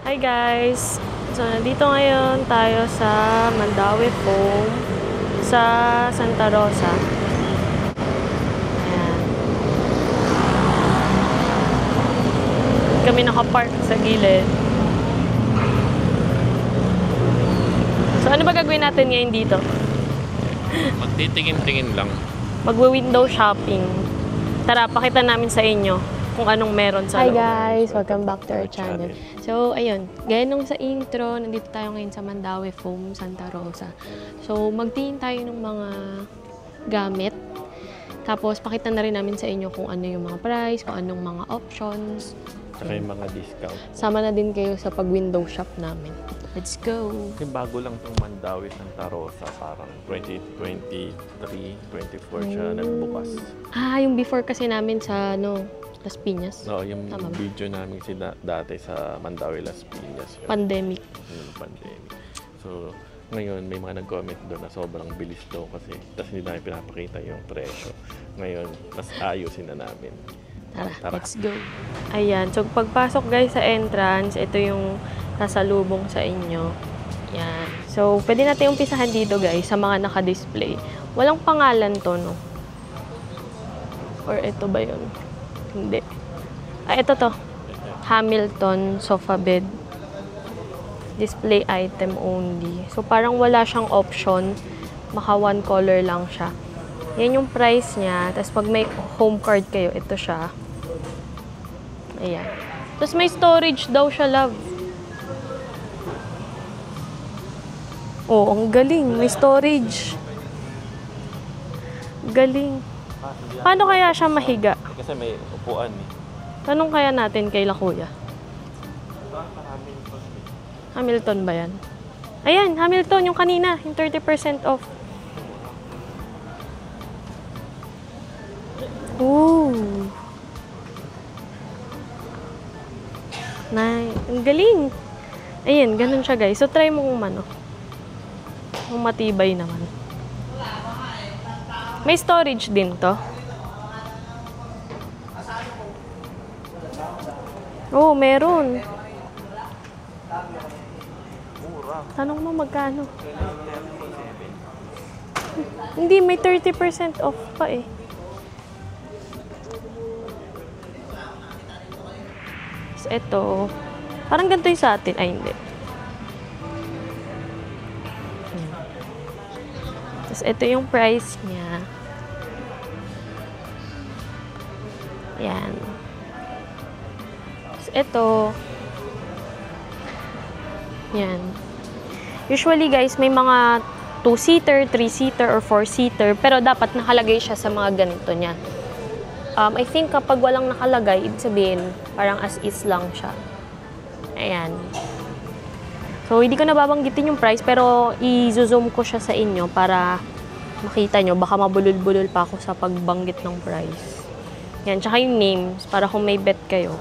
Hi guys! So, nandito ngayon tayo sa Mandaue Foam sa Santa Rosa. Ayan. Kami nakapark sa gilid. So, ano ba gagawin natin ngayon dito? Magtitingin-tingin lang. Magwi-window shopping. Tara, pakita namin sa inyo kung anong meron sa loob. Hi guys! Welcome back to our channel. So, ayun. Gaya nung sa intro, nandito tayo ngayon sa Mandaue Foam, Santa Rosa. So, magtingin tayo ng mga gamit. Tapos, pakita na rin namin sa inyo kung ano yung mga price, kung anong mga options. Saka yung mga discount. Sama na din kayo sa pag-window shop namin. Let's go! Kasi bago lang itong Mandaue Santa Rosa, parang 2023, 24 siya nagbukas. Ah, yung before kasi namin sa, Las Piñas. No, yung Tama ba? video namin dati sa Mandaue Las Piñas. Pandemic. Yung pandemic. So, ngayon may mga nag-comment doon na sobrang bilis daw kasi tapos hindi namin pinapakita yung presyo. Ngayon, mas ayusin na namin. Tara, let's go. Ayan, so pagpasok guys sa entrance, ito yung sasalubong sa inyo. Yan. So, pwede natin umpisahan dito guys sa mga naka-display. Walang pangalan to, no? Or ito ba yun? Hindi. Ah, ito to. Hamilton sofa bed. Display item only. So, parang wala siyang option. Maka one color lang siya. Yan yung price niya. Tapos, pag may home card kayo, ito siya. Ayan. Tapos, may storage daw siya, love. Oh, ang galing. May storage. Galing. Paano kaya siya mahiga? Kasi may upuan eh. Tanong kaya natin kay La Kuya. Hamilton ba yan? Ayan, Hamilton, yung kanina. Yung 30% off. Ooh. Nice. Ang galing. Ayan, ganun siya guys. So, try mo kung ano. Kung matibay naman. May storage din to. Oh, meron. Tanong mo magkano? Hindi, may 30% off pa eh. So, ito. Parang ganito yung sa atin. Ay, hindi. Tapos, ito yung price niya. Yan. Tapos, ito. Yan. Usually, guys, may mga 2-seater, 3-seater, or 4-seater. Pero, dapat nakalagay siya sa mga ganito niya. I think kapag walang nakalagay, ibig sabihin, parang as is lang siya. Ayan. So, hindi ko nababanggitin yung price, pero i-zoom ko siya sa inyo para makita nyo. Baka mabulol-bulol pa ako sa pagbanggit ng price. Yan, tsaka yung names, para kung may bet kayo.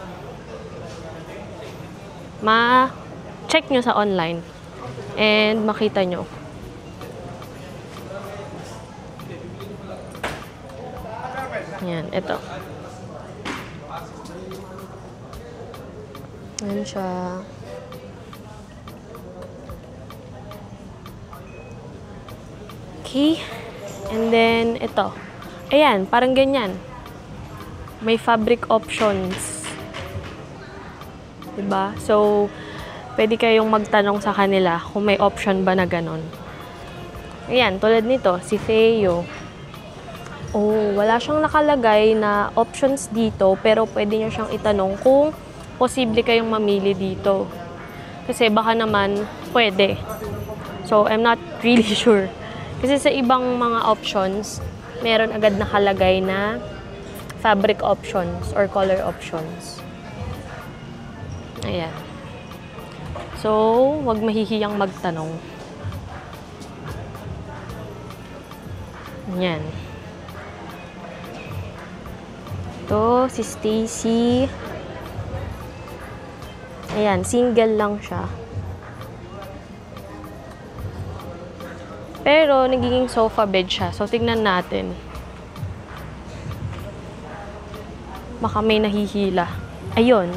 Ma-check nyo sa online. And makita nyo. Yan, ito. Yan siya. Okay. And then, ito. Ayan, parang ganyan. May fabric options. Diba? So, pwede kayong magtanong sa kanila kung may option ba na ganon. Ayan, tulad nito, si Feo. Oh, wala siyang nakalagay na options dito, pero pwede niyo siyang itanong kung posible kayong mamili dito. Kasi baka naman pwede. So, I'm not really sure. Kasi sa ibang mga options, meron agad nakalagay na fabric options or color options. Ayan. So, wag mahihiyang magtanong. Ayan. Ito, si Stacy. Ayan, single lang siya. Pero, nagiging sofa bed siya. So, tignan natin. Baka may nahihila. Ayun.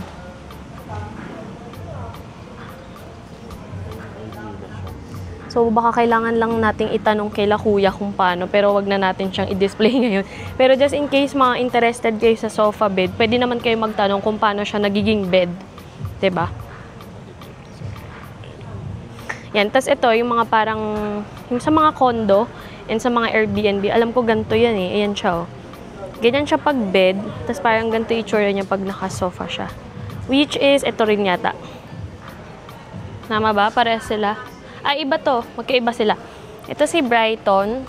So, baka kailangan lang nating itanong kila kuya kung paano, pero wag na natin siyang i-display ngayon. Pero just in case mga interested kayo sa sofa bed, pwede naman kayo magtanong kung paano siya nagiging bed. 'Di ba? Yan. Tapos ito, yung mga parang, yung sa mga condo, and sa mga Airbnb, alam ko ganito yan eh. Ayan siya, oh. Ganyan siya pag bed, tapos parang ganito yung itsura niya pag naka-sofa siya. Which is, ito rin yata. Tama ba? Parehas sila. Ah, iba to. Magkaiba sila. Ito si Brighton.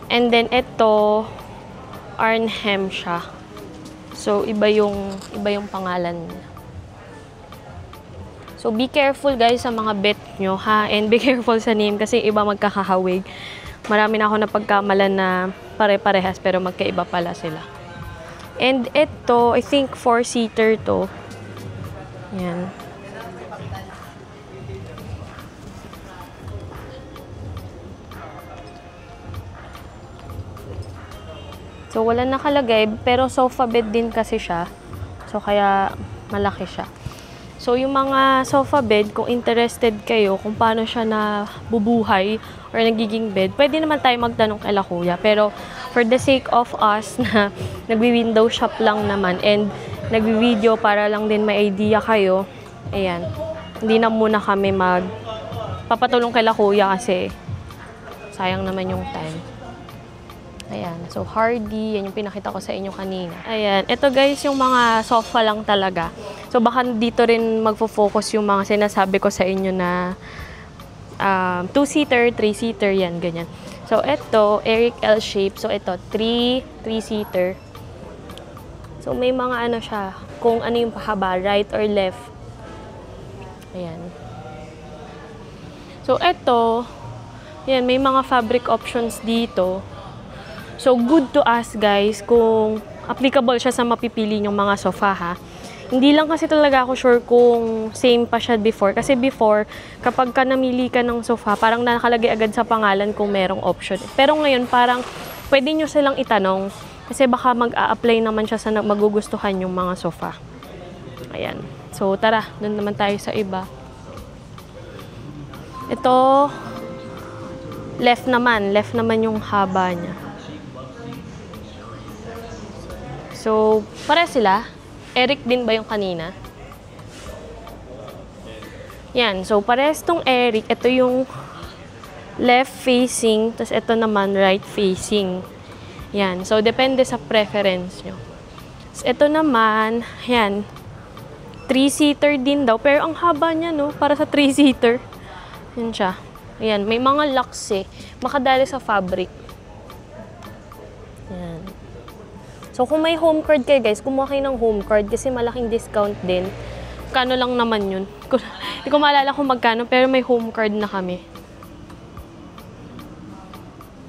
And then ito, Arnhem siya. So, iba yung pangalan niya. So, be careful guys sa mga bet nyo, ha? And be careful sa name kasi iba magkakahawig. Marami na ako napagkamalan na pare-parehas pero magkaiba pala sila. And ito, I think 4-seater to. Yan. So, wala nakalagay pero sofa bed din kasi siya. So, kaya malaki siya. So, yung mga sofa bed, kung interested kayo kung paano siya nabubuhay or nagiging bed, pwede naman tayo magtanong kay kuya. Pero, for the sake of us na nagwi-window shop lang naman and nagwi-video para lang din may idea kayo, ayan, hindi na muna kami papatulong kay kuya kasi sayang naman yung time. Ayan, so Hardy, yan yung pinakita ko sa inyo kanina. Ayan, ito guys yung mga sofa lang talaga. So baka dito rin magfo-focus yung mga sinasabi ko sa inyo na 2-seater, 3-seater, yan, ganyan. So ito, Eric L shape. So ito, 3-seater. So may mga ano siya, kung ano yung pahaba, right or left. Ayan. So ito, yan, may mga fabric options dito. So, good to us guys kung applicable siya sa mapipili nyong mga sofa, ha. Hindi lang kasi talaga ako sure kung same pa siya before. Kasi before, kapag ka namili ka ng sofa, parang nakalagay agad sa pangalan kung merong option. Pero ngayon, parang pwede nyo silang itanong. Kasi baka mag-a-apply naman siya sa magugustuhan yung mga sofa. Ayan. So, tara. Doon naman tayo sa iba. Ito, left naman. Left naman yung haba niya. So, pare sila. Eric din ba yung kanina? Yan. So, pares tong Eric. Ito yung left facing. Tapos ito naman right facing. Yan. So, depende sa preference nyo. Tapos ito naman, yan. 3-seater din daw. Pero ang haba niya, no? Para sa 3-seater. Yan siya. Ayan. May mga locks eh. Makadali sa fabric. Yan. So, kung may home card kayo, guys, kumuha kayo ng home card kasi malaking discount din. Kano lang naman yun. Hindi ko maalala kung magkano, pero may home card na kami.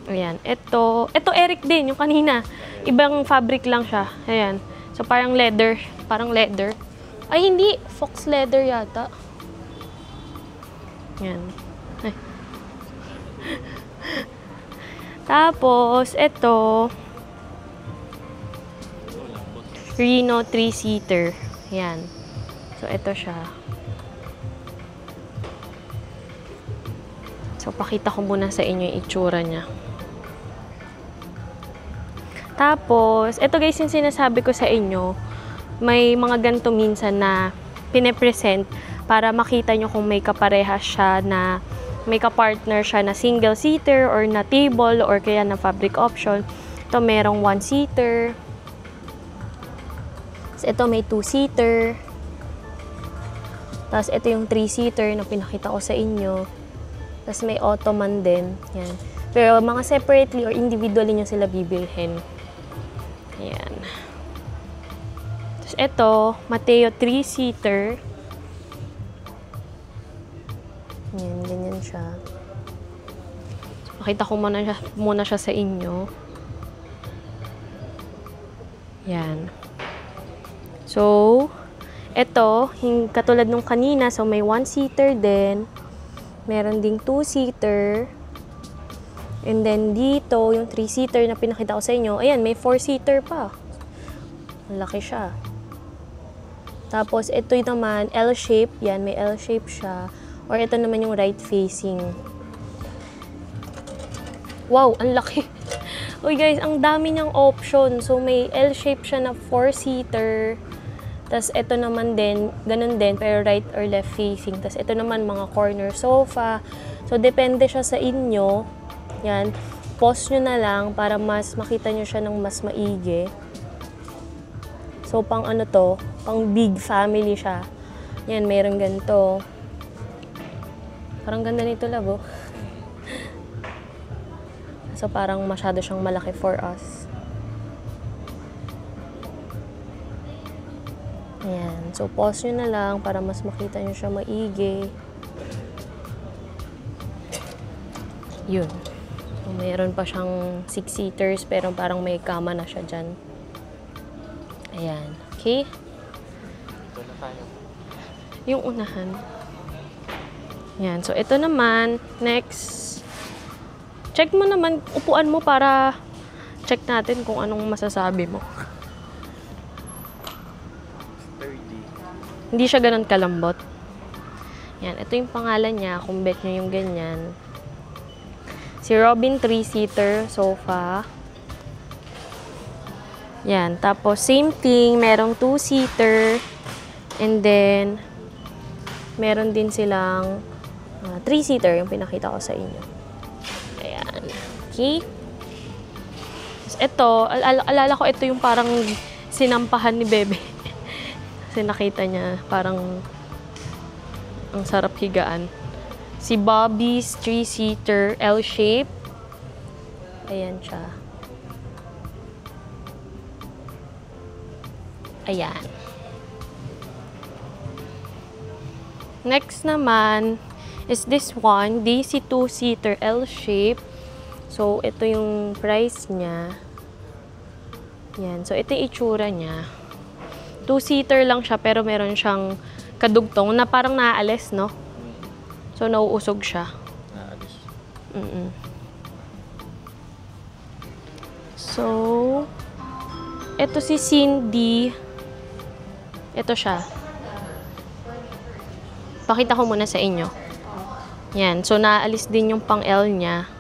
Ayan. Ito Eric din, yung kanina. Ibang fabric lang siya. Ayan. So, parang leather. Parang leather. Ay, hindi. Fox leather yata. Ayan. Ay. Tapos, ito Reno 3-seater. Yan. So, ito siya. So, pakita ko muna sa inyo yung itsura niya. Tapos, ito guys yung sinasabi ko sa inyo, may mga ganito minsan na pine-present para makita nyo kung may kapareha siya na may kapartner siya na single-seater or na table or kaya na fabric option. Ito merong 1-seater. Ito may 2-seater. Tapos ito yung 3-seater na pinakita ko sa inyo. Tapos may ottoman din. Yan. Pero mga separately or individually nyo sila bibilhin. Ayan. Tapos ito, Mateo 3-seater. Yan, ganyan siya. So, pakita ko muna siya sa inyo. Yan. So, ito, katulad nung kanina, so may 1-seater din. Meron ding 2-seater. And then dito, yung 3-seater na pinakita ko sa inyo, ayan, may 4-seater pa. Malaki siya. Tapos, ito naman, L-shape. Yan, may L-shape siya. Or ito naman yung right facing. Wow, ang laki. Uy guys, ang dami niyang option. So, may L-shape siya na 4-seater. Tapos, ito naman din, ganun din, pero right or left facing. Tapos, ito naman mga corner sofa. So, depende siya sa inyo. Yan. Pause nyo na lang para mas makita nyo siya ng mas maigi. So, pang ano to, pang big family siya. Yan, mayroon ganito. Parang ganda nito, love, oh. So, parang masyado siyang malaki for us. Ayan. So, pause nyo na lang para mas makita nyo siya maigi. Yun. So, mayroon pa siyang 6-seaters pero parang may kama na siya dyan. Ayan. Okay? Ito na tayo. Yung unahan. Ayan. So, ito naman. Next. Check mo naman upuan mo para check natin kung anong masasabi mo. Sturdy. Hindi siya ganun kalambot. Yan. Ito yung pangalan niya. Kung bet nyo yung ganyan. Si Robin 3-seater sofa. Yan. Tapos, same thing. Merong 2-seater. And then, meron din silang 3-seater yung pinakita ko sa inyo. Ayan. Okay. Tapos, ito. Alala ko ito yung parang sinampahan ni Bebe. Kasi nakita niya parang ang sarap higaan. Si Bobby's 3-seater L-shape. Ayan siya. Ayan. Next naman is this one, Daisy 2-seater L-shape. So, ito yung price niya. Yan. So, ito yung itsura niya. 2-seater lang siya, pero meron siyang kadugtong na parang naaalis, no? So, nauusog siya. Naalis. So, ito si Cindy. Ito siya. Pakita ko muna sa inyo. Yan. So, naalis din yung pang L niya.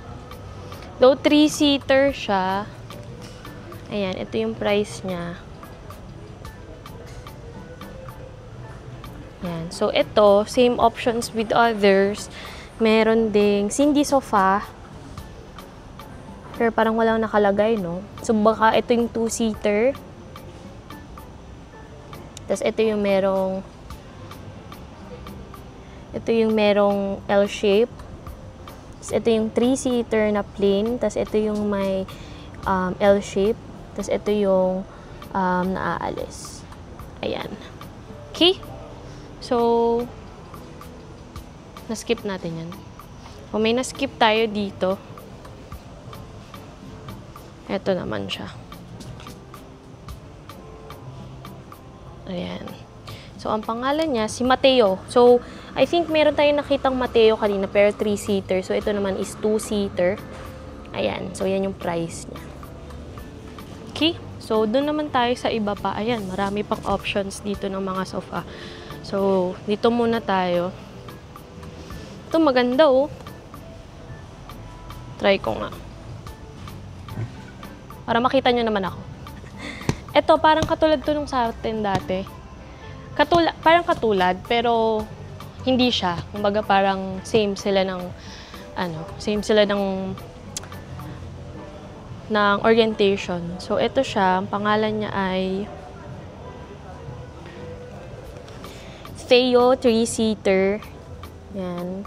Though 3-seater siya. Ayan. Ito yung price niya. Yan. So, ito, same options with others. Meron ding Cindy sofa. Pero parang walang nakalagay, no? So, baka ito yung 2-seater. Tapos, ito yung merong L-shape. Tapos, ito yung 3-seater na plain. Tapos, ito yung may L-shape. Tapos, ito yung naaalis. Ayan. Okay? So, na-skip natin yan. Kung may na-skip tayo dito, ito naman siya. Ayan. So, ang pangalan niya, si Mateo. So, I think meron tayong nakitang Mateo kanina, pero 3-seater. So, ito naman is 2-seater. Ayan. So, yan yung price niya. Okay? So, doon naman tayo sa iba pa. Ayan, marami pang options dito ng mga sofa. So, dito muna tayo. Ito, maganda, oh. Try ko nga. Para makita nyo naman ako. Ito, parang katulad to nung sa atin dati. Parang katulad, pero hindi siya. Kumbaga parang same sila ng orientation. So, ito siya. Ang pangalan niya ay Theo 3-seater. Yan.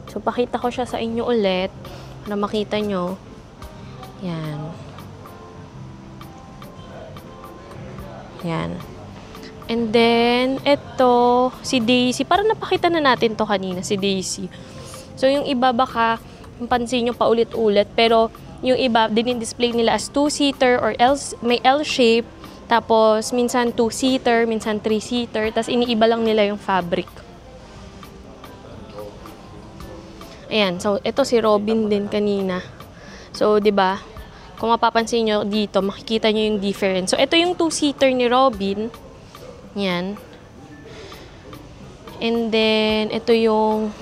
So, pakita ko siya sa inyo ulit para makita nyo. Yan. Yan. And then, ito, si Daisy. Parang napakita na natin to kanina, si Daisy. So, yung iba baka, pansin nyo paulit-ulit, pero yung iba, din-display nila as 2-seater or may L-shape, tapos minsan 2-seater, minsan 3-seater, tapos iniiba lang nila yung fabric. Ayan, so ito si Robin din kanina. So, 'di ba? Kung mapapansin nyo dito, makikita nyo yung difference. So, ito yung 2-seater ni Robin. Yan. And then, ito yung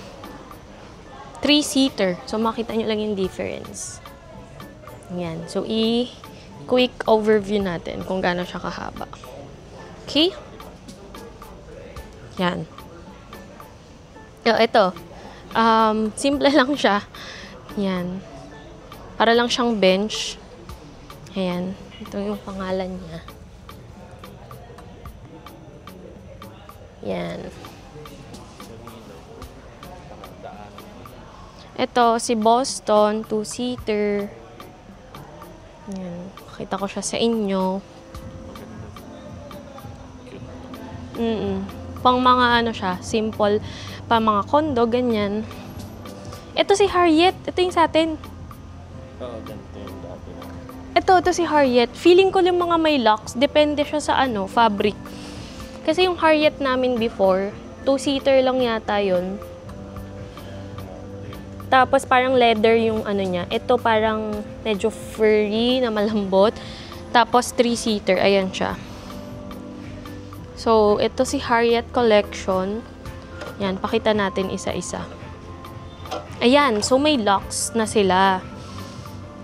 3-seater. So, makita nyo lang yung difference. Yan. So, quick overview natin kung gaano siya kahaba. Okay? Yan. Ito. Simple lang siya. Yan. Para lang siyang bench. Ayan. Ito yung pangalan niya. Yan. Ito, si Boston, 2-seater. Yan. Pakita ko siya sa inyo. Pang mga ano siya, simple. Pang mga condo, ganyan. Ito si Harriet. Ito yung sa atin. Oo, ganito yung dati. Ito si Harriet. Feeling ko yung mga may locks, depende siya sa ano, fabric. Kasi yung Harriet namin before, 2-seater lang yata yun. Tapos parang leather yung ano niya. Ito parang medyo furry na malambot. Tapos 3-seater. Ayan siya. So, ito si Harriet Collection. Yan, pakita natin isa-isa. Ayan, so may locks na sila.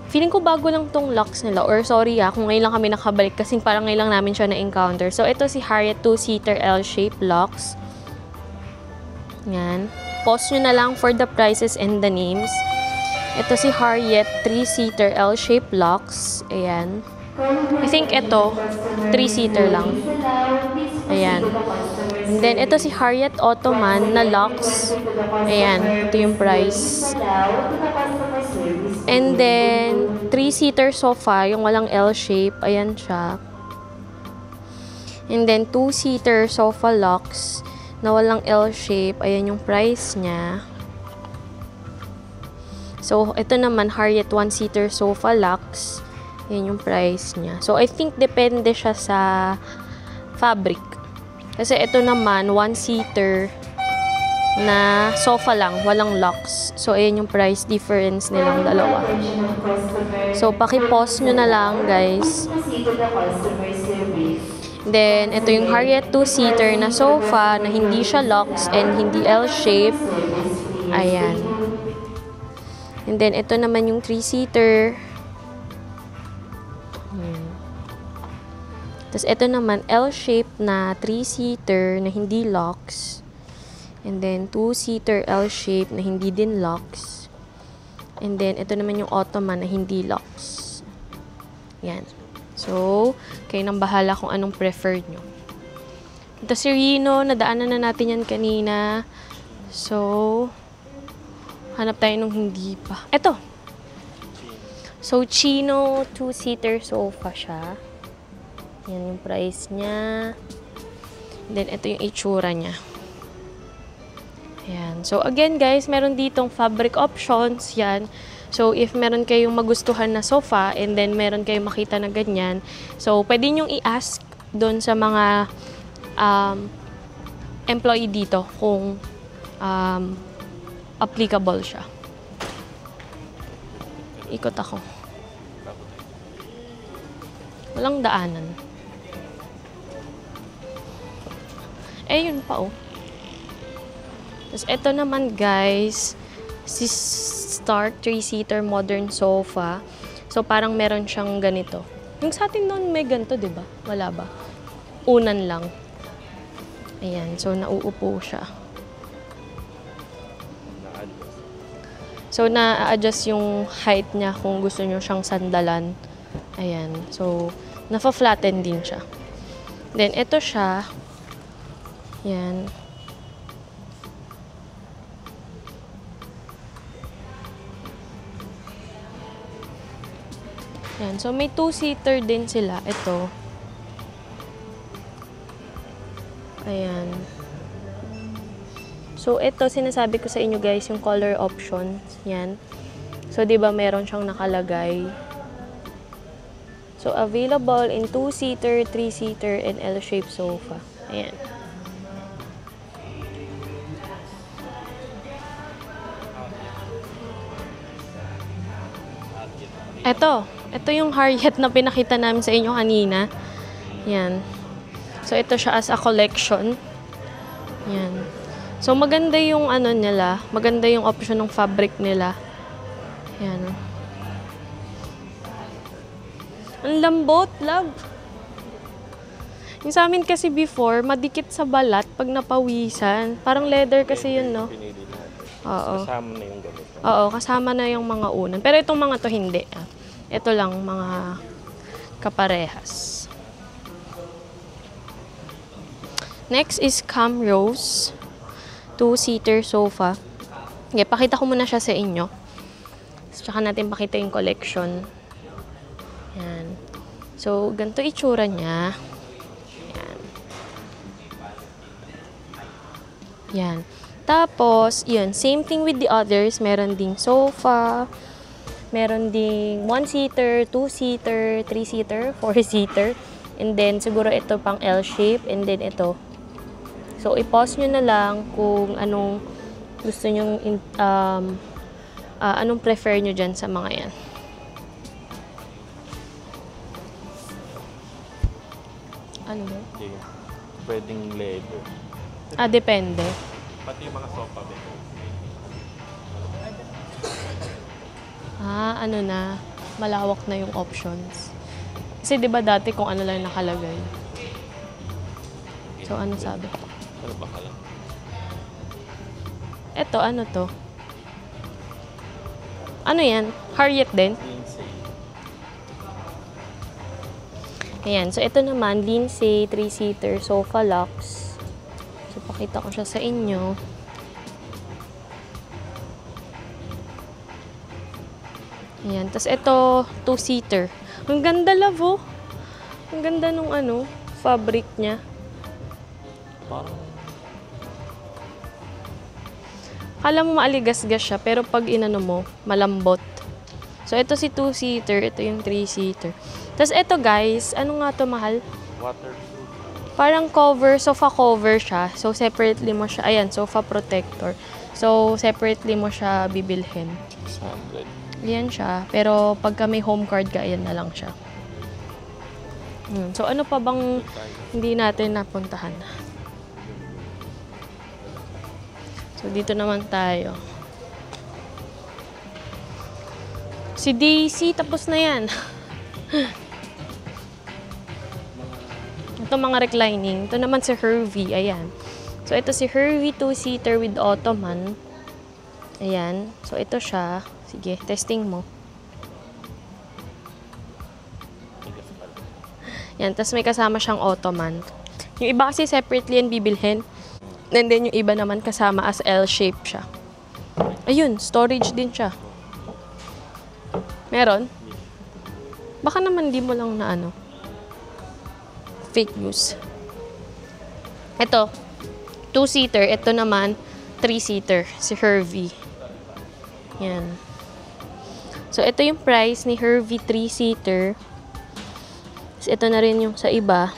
Feeling ko bago lang tong locks nila. Or sorry kung ngayon lang kami nakabalik kasi parang ngayon lang namin siya na-encounter. So, ito si Harriet 2-seater L-shape locks. Yan. Pause nyo na lang for the prices and the names. Ito si Harriet 3-seater L-shape locks. Ayan. I think ito, 3-seater lang. Ayan. And then, ito si Harriet Ottoman na locks. Ayan. Ito yung price. And then, 3-seater sofa, yung walang L-shape. Ayan siya. And then, 2-seater sofa locks na walang L-shape. Ayan yung price niya. So, ito naman, Harriet 1-seater sofa locks. Ayan yung price niya. So, I think depende siya sa fabric. Kasi ito naman, 1-seater na sofa lang, walang locks. So, ayan yung price difference nilang dalawa. So, paki-pause nyo na lang, guys. Then, ito yung Harriet 2-seater na sofa na hindi siya locks and hindi L-shape. Ayan. And then, ito naman yung 3-seater. Tapos, ito naman L-shape na 3-seater na hindi locks. And then, 2-seater L-shape na hindi din locks. And then, ito naman yung Ottoman na hindi locks. Yan. So, kayo nang bahala kung anong preferred nyo. Ito si Reno, nadaanan na natin yan kanina. So, hanap tayo nung hindi pa. Ito. So, Chino 2-seater sofa siya. Yan yung price niya. Then, ito yung itsura niya. Ayan. So, again guys, meron ditong fabric options. Yan. So, if meron kayong magustuhan na sofa and then meron kayong makita na ganyan, so, pwede nyong i-ask doon sa mga employee dito kung applicable siya. Ikot ako. Walang daanan. Eh, yun pa, oh. Tapos, ito naman, guys, si Stark 3-seater modern sofa. So, parang meron siyang ganito. Yung sa atin noon may ganito, di ba? Wala ba? Unan lang. Ayan. So, nauupo siya. So, na-adjust yung height niya kung gusto nyo siyang sandalan. Ayan. So, nafa-flatten din siya. Then, ito siya. Yan. Yan. So, may 2-seater din sila. Ito. Ayan. So, ito, sinasabi ko sa inyo guys, yung color options. Yan. So, di ba meron siyang nakalagay. So, available in 2-seater, 3-seater, and L-shaped sofa. Ayan. Ito yung Harriet na pinakita namin sa inyo kanina. Yan. So, ito siya as a collection. Yan. So, maganda yung ano nila. Maganda yung option ng fabric nila. Yan. Ang lambot, love. Yung sa amin kasi before, madikit sa balat pag napawisan. Parang leather kasi yun, no? Pinili natin. Oo. Kasama na yung gamit. Oo, kasama na yung mga unan. Pero itong mga to hindi. Ito lang, mga kaparehas. Next is Cam Rose. 2-seater sofa. Okay, pakita ko muna siya sa inyo. Tsaka natin pakita yung collection. Yan. So, ganito itsura niya. Yan. Yan. Tapos, yun, same thing with the others. Meron ding sofa. Meron ding 1-seater, 2-seater, 3-seater, 4-seater. And then, siguro ito pang L-shape. And then, ito. So, i-pause nyo na lang kung anong gusto nyo, anong prefer nyo dyan sa mga yan. Ano ba? Okay. Pwedeng leather. Depende. Pati yung mga sofa ba? Ano na, malawak na yung options. Kasi 'di ba dati kung ano lang nakalagay. So, ano sabi? Ano ba ka lang? Eto, ano to? Ano yan? Harriet din? Lindsay. Ayan. So, ito naman, Lindsay, 3-seater, sofa lux. So, pakita ko siya sa inyo. Ayan. Tapos, ito, 2-seater. Ang ganda, love, oh. Ang ganda nung, fabric niya. Parang Kala mo maaligasgas siya, pero pag inano mo, malambot. So, ito si 2-seater, ito yung 3-seater. Tapos, ito guys, ano nga to mahal? waterproof. Parang cover, sofa cover siya. So, separately mo siya, ayan, sofa protector. So, separately mo siya bibilhin. 600. Ayan siya. Pero, pagka may home card ka, ayan na lang siya. So, ano pa bang hindi natin napuntahan? So, dito naman tayo. Si Daisy, tapos na yan. Ito mga reclining. Ito naman si Hervey. Ayan. So, ito si Hervey 2-seater with ottoman. Ayan. So, ito siya. Sige, testing mo. Yan. Tapos may kasama siyang ottoman. Yung iba kasi separately yan bibilhin. And then yung iba naman kasama as L-shape siya. Ayun, storage din siya. Meron? Baka naman di mo lang na fake news. Ito, 2-seater. Ito naman, 3-seater. Si Hervey. Yan. So, ito yung price ni Hervey 3-seater. Ito na rin yung sa iba.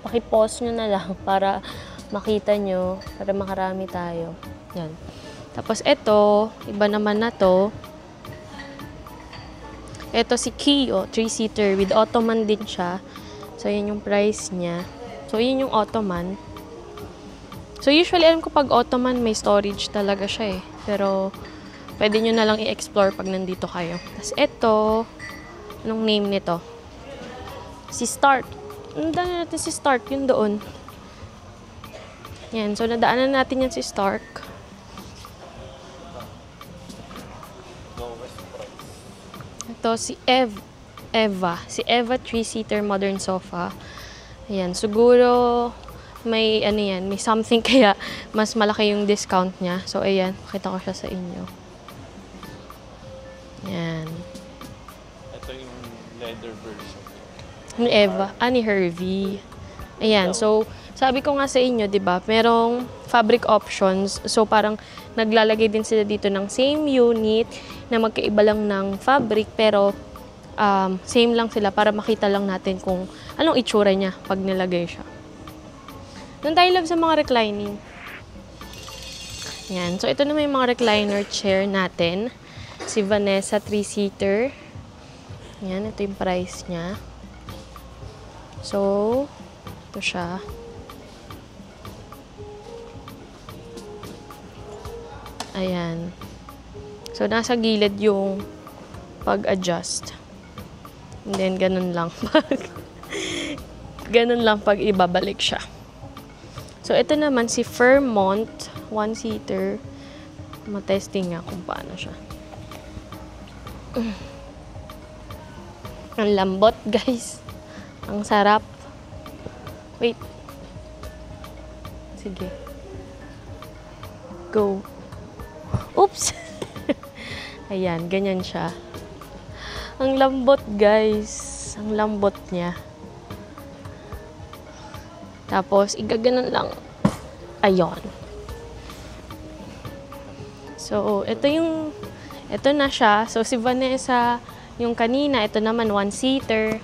Paki-pause nyo na lang para makita nyo, para makarami tayo. Yan. Tapos ito, iba naman na to. Ito si Kio, 3-seater with ottoman din siya. So, yun yung price niya. So, yun yung ottoman. So, usually, alam ko pag ottoman, may storage talaga siya eh. Pero, pwede nyo na lang i-explore pag nandito kayo. Tapos ito, anong name nito? Si Start. Nadaanan natin si Stark, yun doon. Yan, so nadaanan natin yan si Stark. Ito si Eva. Si Eva 3-seater modern sofa. Ayan, siguro may may something kaya mas malaki yung discount niya. So ayan, pakita ko siya sa inyo. Yan. Ito yung leather version. Ni Eva, ni Hervey. Ayan, so, sabi ko nga sa inyo, di ba, merong fabric options. So, parang naglalagay din sila dito ng same unit na magkaiba lang ng fabric, pero same lang sila para makita lang natin kung anong itsura niya pag nilagay siya. Doon tayo love sa mga reclining. Ayan, so ito naman yung mga recliner chair natin. Si Vanessa 3-seater. Ayan, ito yung price niya. So, ito siya. Ayan. So, nasa gilid yung pag-adjust. And then, ganun lang. Ganun lang pag ibabalik siya. So, ito naman si Fairmont 1-seater. Matesting nga kung paano siya. Ang lambot, guys. Ang sarap. Wait. Sige. Go. Oops! Ayan, ganyan siya. Ang lambot, guys. Ang lambot niya. Tapos, igaganon lang. Ayon. So, ito na siya. So, si Vanessa, yung kanina, ito naman, 1-seater.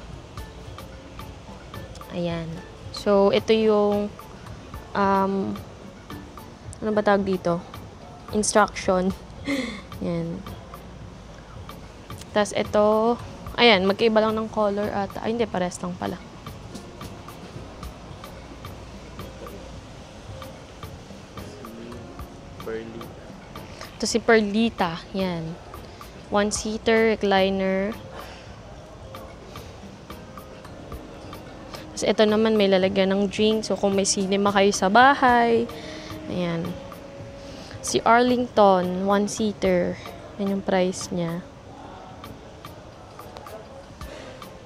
Ayan. So, ito yung, ano ba tawag dito? Instruction. Yan. Tapos, ito, ayan, magkaiba lang ng color at, ay, hindi, pares lang pala. Ito si Perlita. Yan. 1-seater, recliner. Tapos ito naman may lalagyan ng drink. So kung may cinema kayo sa bahay. Ayan. Si Arlington, 1-seater. Yan yung price niya.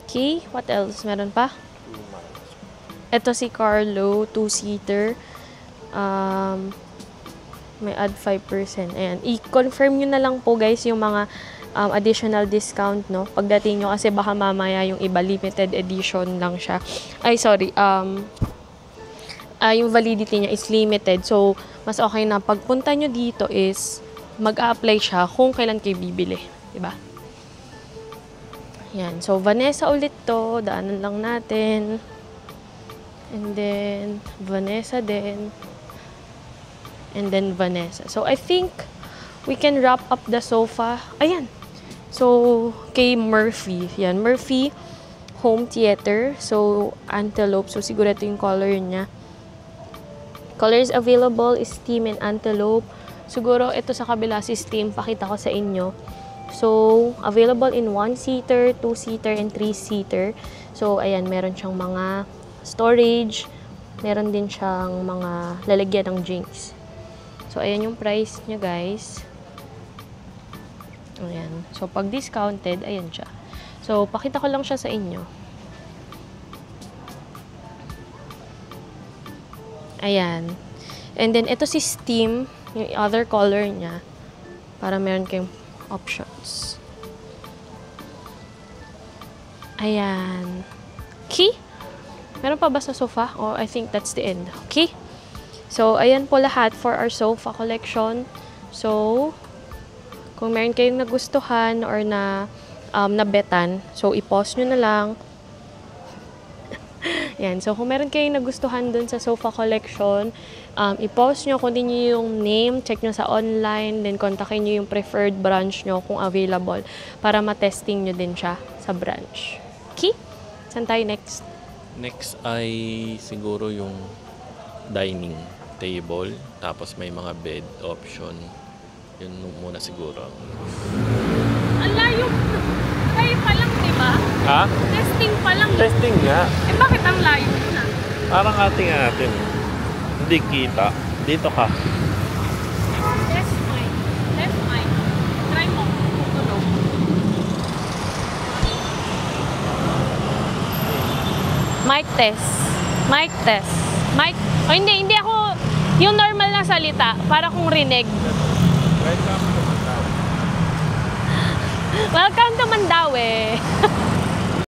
Okay. What else? Meron pa? Ito si Carlo, 2-seater. May add 5%. Ayan. I-confirm nyo na lang po guys yung mga additional discount, no? Pagdating nyo kasi baka mamaya yung iba limited edition lang siya. Ay, sorry. Yung validity niya is limited. So, mas okay na pagpunta nyo dito is mag-a-apply siya kung kailan kayo bibili. Diba? Yan. So, Vanessa ulit to. Daanan lang natin. And then, Vanessa din. And then Vanessa. So, I think we can wrap up the sofa. Ayan. So, kay Murphy. Yan. Murphy Home Theater. So, Antelope. So, siguro ito yung color niya. Colors available is Steam and Antelope. Siguro ito sa kabila si Steam. Pakita ko sa inyo. So, available in 1-seater, 2-seater, and 3-seater. So, ayan. Meron siyang mga storage. Meron din siyang mga lalagyan ng drinks. So, ayan yung price niya, guys. Ayan. So, pag discounted, ayan siya. So, pakita ko lang siya sa inyo. Ayan. And then, ito si Steam, yung other color niya. Para meron kayong options. Ayan. Okay? Meron pa ba sa sofa? Or I think that's the end. Okay? So, ayan po lahat for our sofa collection. So, kung meron kayong nagustuhan or nabetan, so i-pause nyo na lang. Yan. So, kung meron kayong nagustuhan dun sa sofa collection, i-pause nyo, kunin nyo yung name, check nyo sa online, then kontakin nyo yung preferred branch nyo kung available para matesting nyo din siya sa branch. Okay? Saan tayo next? Next ay siguro yung dining table, tapos may mga bed option. Yun muna siguro. Ang layo. Kayo pa lang, di ba? Ha? Testing pa lang. Testing nga. Eh, bakit ang layo na? Parang ating. Hindi kita. Dito ka. Left mic. Left mic. Try mo. Tutulog. Mic test. Mic test. Mic. Oh, hindi ako yung normal na salita para kung rinig. Welcome to Mandawi.